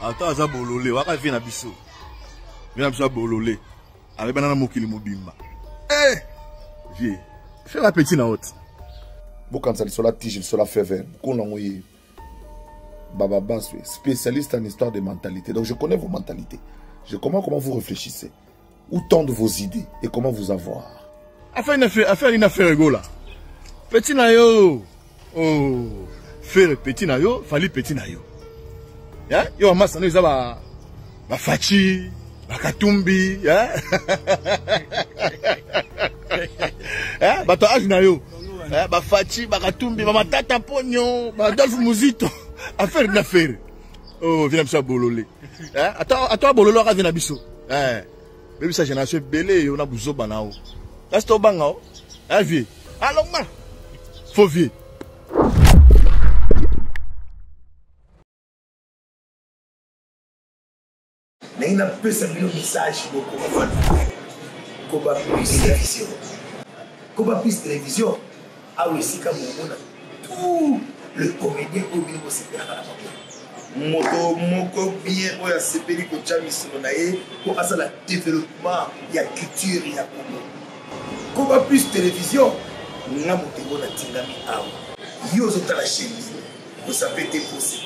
Attends, aza bololé, waka vient na biso. Vient na biso bololé. Avec banana mokili mobimba. Eh! Vieux. Fais la petite na haute. Bon, quand ça sur la tige, sur la fève, qu'on a envoyé. Baba Bass, spécialiste en histoire de mentalité. Donc je connais vos mentalités. Je comprends comment vous réfléchissez. Où tendent vos idées et comment vous avoir. Affaire une affaire là. Petit na yo. Oh. Faire petit na yo, fali petit na yo. Ya? Yo amasa no izaba ba fachi, ba katumbi, ya? Eh, ba to age na yo. Eh, ba fachi, ba katumbi, ba matata ponyo, ba Adolphe Muzito. Affaire une affaire. Oh, viens me bololé. Eh, attends bololo ka vient na biso. Eh. Même sa génération belé, on a besoin de banao. Là, c'est au banao. Ah, vieux. Alors, man. Faut vieux. Mais il a peu ça un message pour Koba Plus Télévision. Koba Plus Télévision. Ah oui, c'est comme tout le comédien au milieu se perd à la moto moko bien oya sepeli ko chamisino na ye pour asa la développement ya culture ya Congo. Koba Plus Télévision na moto na tingami awa yo zota la chaîne vous savez déposer